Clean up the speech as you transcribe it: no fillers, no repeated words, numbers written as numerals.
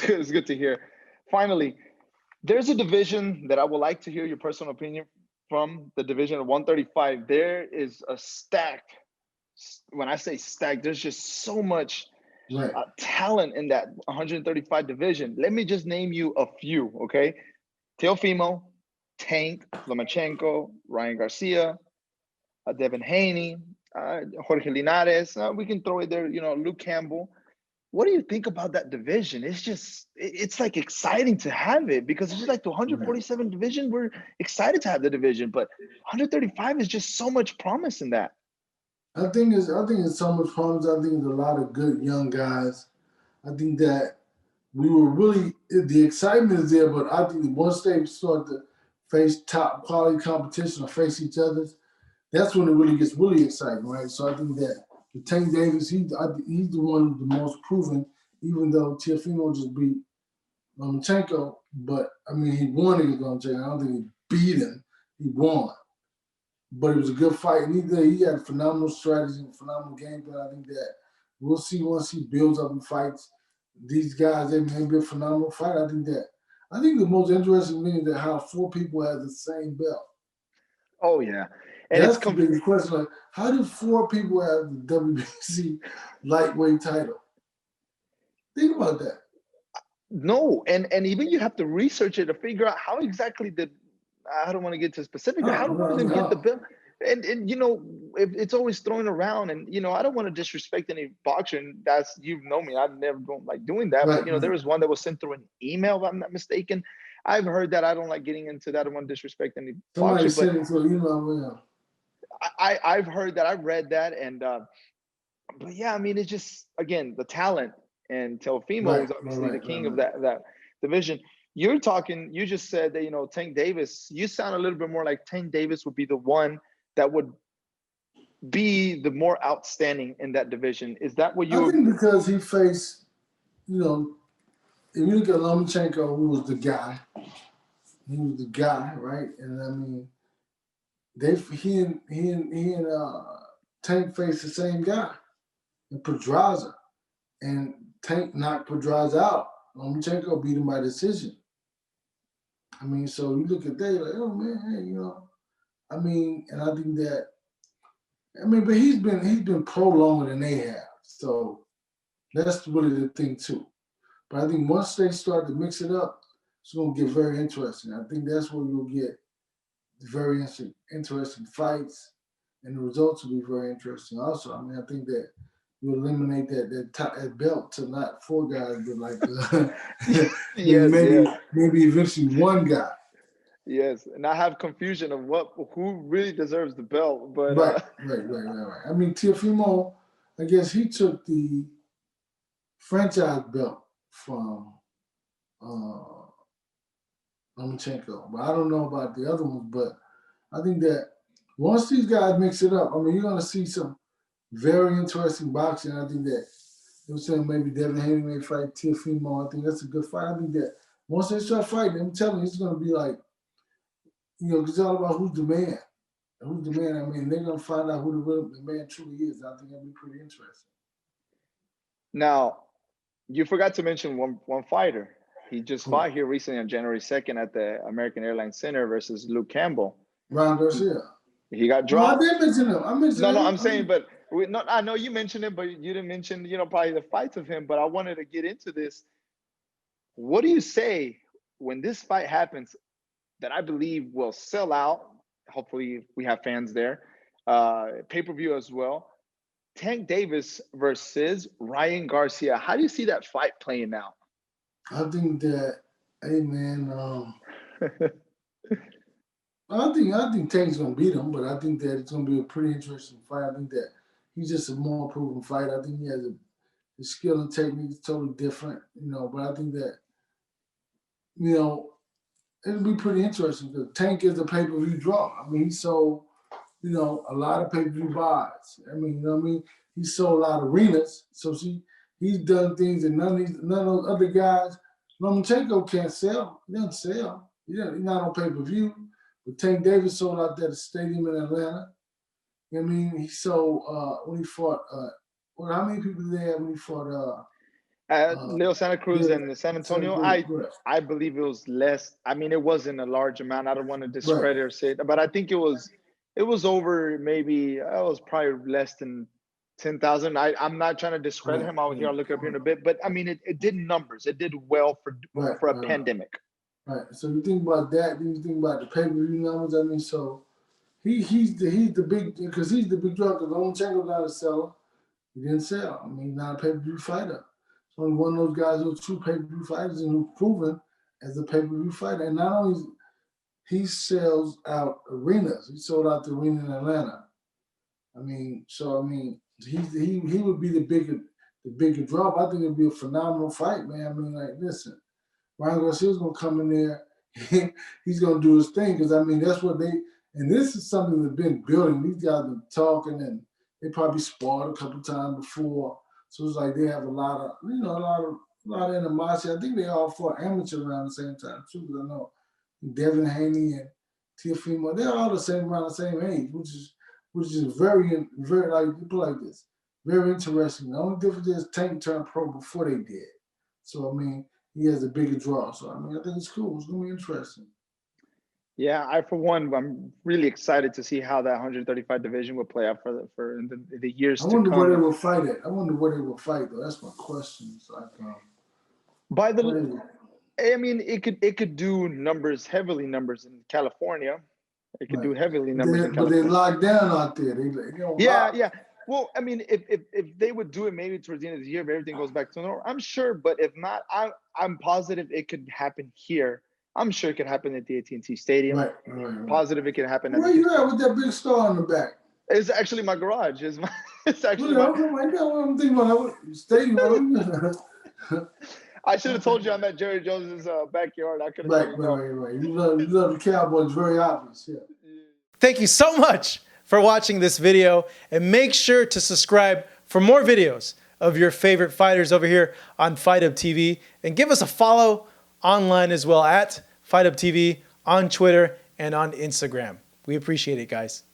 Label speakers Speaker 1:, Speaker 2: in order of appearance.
Speaker 1: It's good to hear. Finally, there's a division that I would like to hear your personal opinion from, the division of 135. There is a stack. When I say stack, there's just so much
Speaker 2: Right.
Speaker 1: talent in that 135 division. Let me just name you a few, okay? Teofimo, Tank, Lomachenko, Ryan Garcia, Devin Haney, Jorge Linares. We can throw it there, Luke Campbell. What do you think about that division? It's just, it's like exciting to have it because it's just like the
Speaker 2: Right.
Speaker 1: 147 division. We're excited to have the division, but 135 is just so much promise in that.
Speaker 2: I think it's so much promise. I think there's a lot of good young guys. I think that we were really the excitement is there, but I think once they start to face top quality competition or face each other, that's when it really gets really exciting, right? So I think that the Tank Davis, he's the one who's the most proven, even though Tiafimo just beat Lomachenko, but I mean he won against Lomachenko. I don't think he beat him. He won. But it was a good fight. And he had a phenomenal strategy, a phenomenal game plan. I think that we'll see once he builds up and fights these guys. They may be a phenomenal fight. I think the most interesting thing is that how four people have the same belt.
Speaker 1: Oh yeah, and it's
Speaker 2: That's the biggest question. Like, how do four people have the WBC lightweight title? Think about that.
Speaker 1: no, and even you have to research it to figure out how exactly did, I don't want to get too specific, but how
Speaker 2: Huh,
Speaker 1: do one
Speaker 2: I
Speaker 1: of them
Speaker 2: mean,
Speaker 1: get the
Speaker 2: how?
Speaker 1: bill? And it's always thrown around, and I don't want to disrespect any boxer, and that's, me, I never don't like doing that, but
Speaker 2: Right,
Speaker 1: there
Speaker 2: right.
Speaker 1: was one that was sent through an email, if I'm not mistaken. I've heard that. I don't like getting into that. I don't want to disrespect any
Speaker 2: Somebody
Speaker 1: boxer, but
Speaker 2: sent it to you know, well,
Speaker 1: I've heard that. I've read that, and but yeah, I mean, it's just, again, the talent, and Teofimo
Speaker 2: right,
Speaker 1: is
Speaker 2: right,
Speaker 1: obviously the
Speaker 2: right,
Speaker 1: king of
Speaker 2: right,
Speaker 1: that division. You're talking. You just said that Tank Davis. You sound a little bit more like Tank Davis would be the one that would be the more outstanding in that division. Is that what
Speaker 2: right. I
Speaker 1: you?
Speaker 2: think because he faced, you know, if you look at Lomachenko, who was the guy, he was the guy, right? And I mean, he and Tank faced the same guy, and Pedraza, and Tank knocked Pedraza out. Lomachenko beat him by decision. I mean, so you look at that, you're like, oh man, hey, I mean, and I think that, I mean, but he's been pro longer than they have, so that's really the thing too. But I think once they start to mix it up, it's going to get very interesting. I think that's where you'll get very interesting fights, and the results will be very interesting. Also, I mean, I think that you eliminate that belt to not four guys, but like
Speaker 1: Yes, yes,
Speaker 2: maybe eventually one guy.
Speaker 1: yes. And I have confusion of who really deserves the belt, but
Speaker 2: Right, right. I mean, Tiafimo, I guess he took the franchise belt from uh, Lomachenko, but I don't know about the other ones. But I think that once these guys mix it up, I mean, you're going to see some very interesting boxing. I think that I'm saying maybe Devin Haney may fight Tiafimo. I think that's a good fight. I think that once they start fighting, I'm telling you, it's going to be like, it's all about who's the man. Who's the man? I mean, they're going to find out who the man truly is. I think that'll be pretty interesting.
Speaker 1: now you forgot to mention one fighter. He just
Speaker 2: Who?
Speaker 1: fought here recently on January 2nd at the American Airlines Center versus Luke Campbell.
Speaker 2: Ryan
Speaker 1: He
Speaker 2: Garcia.
Speaker 1: he got
Speaker 2: Oh, I
Speaker 1: dropped.
Speaker 2: did mention him. I mentioned
Speaker 1: No, no,
Speaker 2: him.
Speaker 1: I'm saying, but I know you mentioned it, but you didn't mention, probably the fights of him. But I wanted to get into this. What do you say when this fight happens, that I believe will sell out? Hopefully, we have fans there. Pay per view as well. Tank Davis versus Ryan Garcia. How do you see that fight playing out?
Speaker 2: I think that, hey man, I think Tank's gonna beat him, but I think that it's gonna be a pretty interesting fight. I think that he's just a more proven fighter. I think he has his skill and technique is totally different, But I think that you know it'll be pretty interesting because Tank is a pay per view draw. I mean, he sold a lot of pay per view buys. I mean, he sold a lot of arenas, so he's done things that none of those other guys. Lomachenko can't sell. He doesn't sell. He's not on pay per view. But Tank Davis sold out that stadium in Atlanta. I mean, he sold when he fought. Well, how many people did they have when he fought?
Speaker 1: Leo Santa Cruz
Speaker 2: Yeah,
Speaker 1: and San
Speaker 2: San
Speaker 1: Antonio,
Speaker 2: Cruz, right.
Speaker 1: I believe it was less. I mean, it wasn't a large amount. I don't want to
Speaker 2: Right.
Speaker 1: discredit or say it, but I think it was over maybe it was probably less than 10,000. I'm not trying to discredit
Speaker 2: Right.
Speaker 1: him out here. I'll look up here in a bit, but I mean, it did numbers. It did well
Speaker 2: Right.
Speaker 1: for a
Speaker 2: Right.
Speaker 1: pandemic.
Speaker 2: Right. So you think about that, then you think about the pay-per-view numbers. I mean, so he's the big, because he's the big draw. Because Lomachenko's not a seller. He didn't sell. I mean, not a pay-per-view fighter. So only one of those guys who's true pay-per-view fighters and who's proven as a pay-per-view fighter. And not only he sells out arenas, he sold out the arena in Atlanta. I mean, he would be the bigger draw. I think it'd be a phenomenal fight, man. I mean, like, listen, Ryan Garcia's gonna come in there. He's gonna do his thing because I mean that's what they. And this is something they've been building. These guys have been talking, and they probably sparred a couple times before. So it's like they have a lot of animosity. I think they all fought amateur around the same time too. Because I know Devin Haney and Teofimo, they're all around the same age, which is very like you put like this, very interesting. The only difference is Tank turned pro before they did. So I mean, he has a bigger draw. So I mean, I think it's cool. It's gonna be interesting.
Speaker 1: Yeah, for one, I'm really excited to see how that 135 division will play out for the years to come.
Speaker 2: I wonder where they will fight at. I wonder where they will fight though. That's my question. It's like,
Speaker 1: I mean, it could do heavily numbers in California. It could do heavily numbers in California.
Speaker 2: But they locked down out there. They don't lock.
Speaker 1: Yeah. Well, I mean, if they would do it maybe towards the end of the year, if everything goes back to normal, I'm sure. But if not, I'm positive it could happen here. I'm sure it could happen at the AT&T Stadium.
Speaker 2: Right.
Speaker 1: Positive it could happen.
Speaker 2: Where you at with that big star on the back?
Speaker 1: It's actually my garage. It's actually
Speaker 2: I'm thinking about stadium.
Speaker 1: I should have told you I'm at Jerry Jones's backyard. I could have
Speaker 2: Right. You love the Cowboys, very obvious. Yeah.
Speaker 3: Thank you so much for watching this video, and make sure to subscribe for more videos of your favorite fighters over here on Fight Up TV, and give us a follow online as well at Fight Up TV on Twitter and on Instagram. We appreciate it, guys.